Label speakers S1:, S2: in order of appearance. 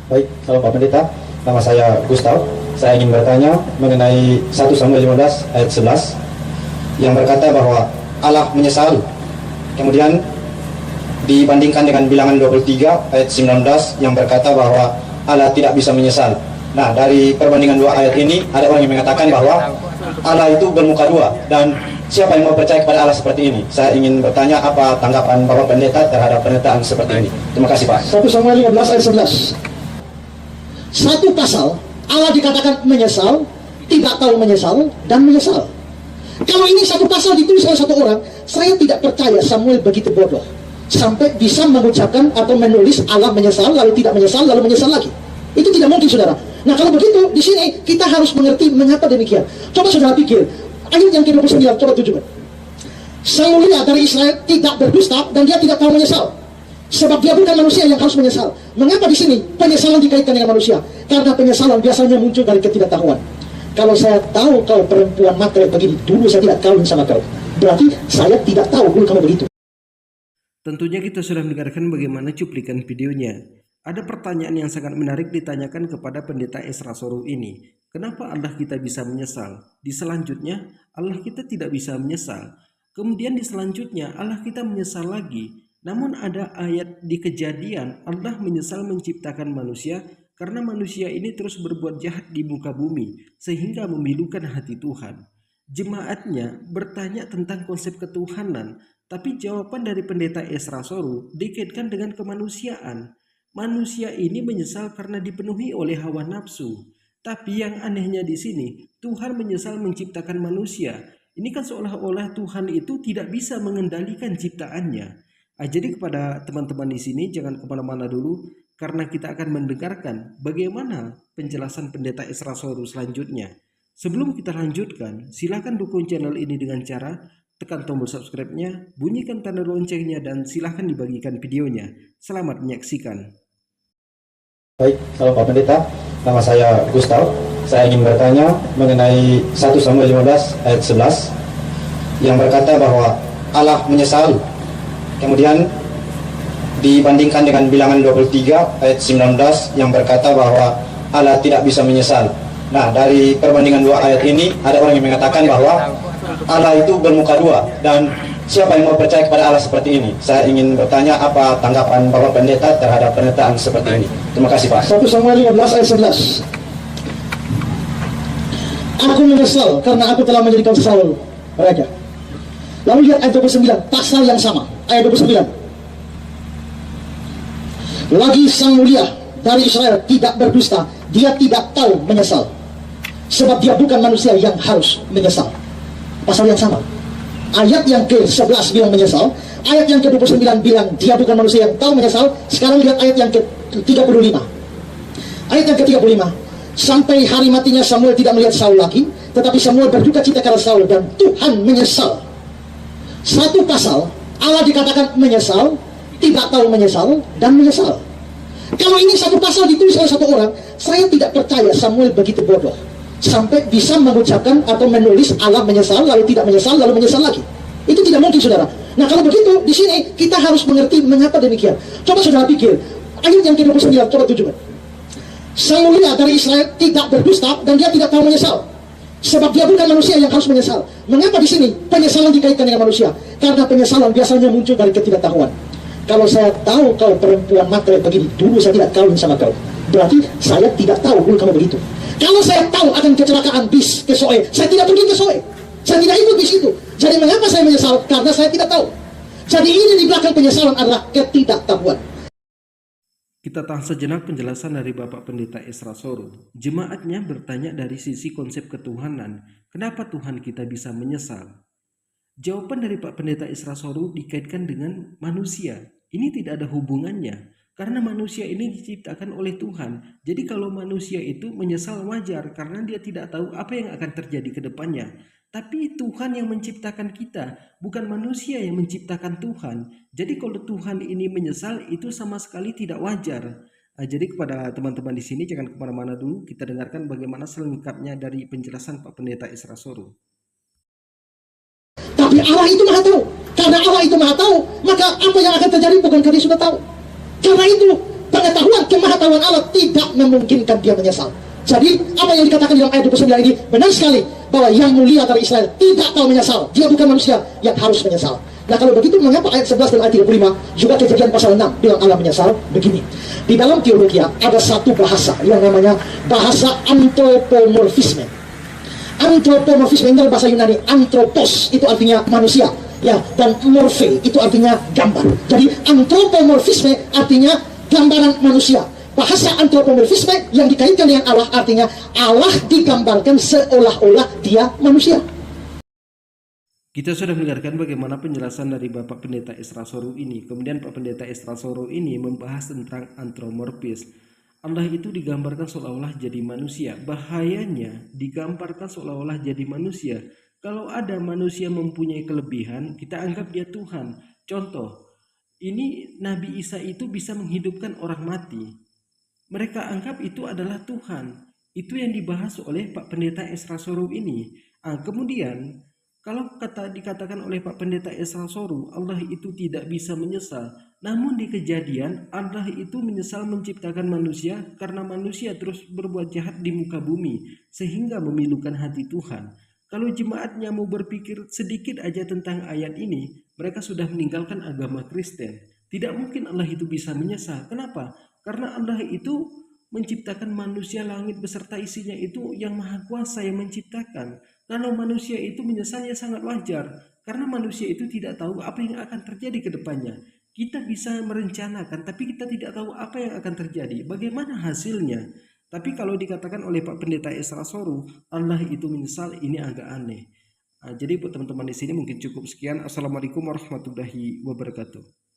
S1: Baik, salam Pak Pendeta. Nama saya Gustav. Saya ingin bertanya mengenai 1 Samuel 15 ayat 11 yang berkata bahwa Allah menyesal. Kemudian dibandingkan dengan Bilangan 23 ayat 19 yang berkata bahwa Allah tidak bisa menyesal. Nah, dari perbandingan dua ayat ini ada orang yang mengatakan bahwa Allah itu bermuka dua, dan siapa yang mau percaya kepada Allah seperti ini? Saya ingin bertanya apa tanggapan Bapak Pendeta terhadap pernyataan seperti ini. Terima kasih Pak.
S2: 1 Samuel 15 ayat 11. Satu pasal Allah dikatakan menyesal, tidak tahu menyesal, dan menyesal. Kalau ini satu pasal ditulis oleh satu orang, saya tidak percaya Samuel begitu bodoh sampai bisa mengucapkan atau menulis Allah menyesal, lalu tidak menyesal, lalu menyesal lagi. Itu tidak mungkin, saudara. Nah, kalau begitu, di sini kita harus mengerti mengapa demikian. Coba saudara pikir, ayat yang ke-29, coba tunjukkan. Sang mulia dari Israel tidak berdusta dan dia tidak tahu menyesal. Sebab dia bukan manusia yang harus menyesal. Mengapa di sini penyesalan dikaitkan dengan manusia? Karena penyesalan biasanya muncul dari ketidaktahuan. Kalau saya tahu kau perempuan matre begini, dulu saya tidak kawin sama kau. Berarti saya tidak tahu dulu kamu begitu.
S3: Tentunya kita sudah mendengarkan bagaimana cuplikan videonya. Ada pertanyaan yang sangat menarik ditanyakan kepada pendeta Ezra Soru ini. Kenapa Allah kita bisa menyesal? Di selanjutnya, Allah kita tidak bisa menyesal. Kemudian di selanjutnya, Allah kita menyesal lagi. Namun ada ayat di Kejadian, Allah menyesal menciptakan manusia karena manusia ini terus berbuat jahat di muka bumi, sehingga memilukan hati Tuhan. Jemaatnya bertanya tentang konsep ketuhanan, tapi jawaban dari pendeta Ezra Soru dikaitkan dengan kemanusiaan. Manusia ini menyesal karena dipenuhi oleh hawa nafsu. Tapi yang anehnya di sini, Tuhan menyesal menciptakan manusia. Ini kan seolah-olah Tuhan itu tidak bisa mengendalikan ciptaannya. Jadi kepada teman-teman di sini jangan kemana-mana dulu, karena kita akan mendengarkan bagaimana penjelasan pendeta Ezra Soru selanjutnya. Sebelum kita lanjutkan, silakan dukung channel ini dengan cara tekan tombol subscribe-nya, bunyikan tanda loncengnya, dan silahkan dibagikan videonya. Selamat menyaksikan.
S1: Baik, salam Pak Pendeta. Nama saya Gustav. Saya ingin bertanya mengenai 1 Samuel 15 ayat 11 yang berkata bahwa Allah menyesal. Kemudian dibandingkan dengan Bilangan 23 ayat 19 yang berkata bahwa Allah tidak bisa menyesal. Nah, dari perbandingan dua ayat ini ada orang yang mengatakan bahwa Allah itu bermuka dua, dan siapa yang mau percaya kepada Allah seperti ini? Saya ingin bertanya apa tanggapan Bapak Pendeta terhadap pernyataan seperti ini. Terima kasih Pak.
S2: 1 Samuel 15 ayat 11. Aku menyesal karena aku telah menjadikan Saul raja. Lalu lihat ayat 29, pasal yang sama, ayat 29. Lagi sang mulia dari Israel tidak berdusta, dia tidak tahu menyesal. Sebab dia bukan manusia yang harus menyesal. Pasal yang sama. Ayat yang ke-11 bilang menyesal, ayat yang ke-29 bilang dia bukan manusia yang tahu menyesal. Sekarang lihat ayat yang ke-35. Ayat yang ke-35. Sampai hari matinya Samuel tidak melihat Saul lagi, tetapi Samuel berduka cita karena Saul, dan Tuhan menyesal. Satu pasal Allah dikatakan menyesal, tidak tahu menyesal, dan menyesal. Kalau ini satu pasal ditulis oleh satu orang, saya tidak percaya Samuel begitu bodoh sampai bisa mengucapkan atau menulis Allah menyesal, lalu tidak menyesal, lalu menyesal lagi. Itu tidak mungkin, saudara. Nah, kalau begitu, di sini kita harus mengerti mengapa demikian. Coba saudara pikir, ayat yang ke-29, coba tunjukkan. Sang mulia dari Israel tidak berdusta dan dia tidak tahu menyesal. Sebab dia bukan manusia yang harus menyesal. Mengapa di sini penyesalan dikaitkan dengan manusia? Karena penyesalan biasanya muncul dari ketidaktahuan. Kalau saya tahu kau perempuan matre begini, dulu saya tidak kawin sama kau. Berarti saya tidak tahu dulu kamu begitu. Kalau saya tahu akan kecelakaan bis ke Soe, saya tidak pergi ke Soe. Saya tidak ikut bis itu. Jadi mengapa saya menyesal? Karena saya tidak tahu. Jadi ini di belakang penyesalan adalah ketidaktahuan.
S3: Kita tahan sejenak penjelasan dari Bapak Pendeta Ezra Soru. Jemaatnya bertanya dari sisi konsep ketuhanan, kenapa Tuhan kita bisa menyesal? Jawaban dari Pak Pendeta Ezra Soru dikaitkan dengan manusia. Ini tidak ada hubungannya, karena manusia ini diciptakan oleh Tuhan. Jadi kalau manusia itu menyesal wajar, karena dia tidak tahu apa yang akan terjadi ke depannya. Tapi Tuhan yang menciptakan kita, bukan manusia yang menciptakan Tuhan. Jadi kalau Tuhan ini menyesal, itu sama sekali tidak wajar. Jadi kepada teman-teman di sini jangan kemana-mana dulu, kita dengarkan bagaimana selengkapnya dari penjelasan Pak Pendeta Ezra Soru.
S2: Tapi Allah itu maha tahu. Karena Allah itu maha tahu, maka apa yang akan terjadi bukan karena dia sudah tahu. Karena itu pengetahuan kemahatauan Allah tidak memungkinkan dia menyesal. Jadi apa yang dikatakan dalam ayat 29 ini benar sekali, bahwa yang mulia dari Israel tidak tahu menyesal. Dia bukan manusia yang harus menyesal. Nah kalau begitu, mengapa ayat 11 dan ayat 35 juga Kejadian pasal 6 bilang Allah menyesal? Begini, di dalam teologi ada satu bahasa yang namanya bahasa antropomorfisme. Antropomorfisme ini bahasa Yunani. Anthropos itu artinya manusia, ya, dan morphe itu artinya gambar. Jadi antropomorfisme artinya gambaran manusia. Bahasa antropomorfisme yang dikaitkan dengan Allah artinya Allah digambarkan seolah-olah dia manusia.
S3: Kita sudah mendengarkan bagaimana penjelasan dari Bapak Pendeta Esra Soru ini. Kemudian Pak Pendeta Esra Soru ini membahas tentang antropomorfis. Allah itu digambarkan seolah-olah jadi manusia. Bahayanya digambarkan seolah-olah jadi manusia. Kalau ada manusia mempunyai kelebihan, kita anggap dia Tuhan. Contoh, ini Nabi Isa itu bisa menghidupkan orang mati. Mereka anggap itu adalah Tuhan. Itu yang dibahas oleh Pak Pendeta Esra Soru ini. Kemudian kalau dikatakan oleh Pak Pendeta Esra Soru, Allah itu tidak bisa menyesal. Namun di Kejadian, Allah itu menyesal menciptakan manusia karena manusia terus berbuat jahat di muka bumi, sehingga memilukan hati Tuhan. Kalau jemaatnya mau berpikir sedikit aja tentang ayat ini, mereka sudah meninggalkan agama Kristen. Tidak mungkin Allah itu bisa menyesal. Kenapa? Karena Allah itu menciptakan manusia, langit beserta isinya itu yang maha kuasa yang menciptakan. Kalau manusia itu menyesalnya sangat wajar, karena manusia itu tidak tahu apa yang akan terjadi ke depannya. Kita bisa merencanakan, tapi kita tidak tahu apa yang akan terjadi, bagaimana hasilnya. Tapi kalau dikatakan oleh Pak Pendeta Esra Soru, Allah itu menyesal, ini agak aneh. Jadi buat teman-teman di sini mungkin cukup sekian. Assalamualaikum warahmatullahi wabarakatuh.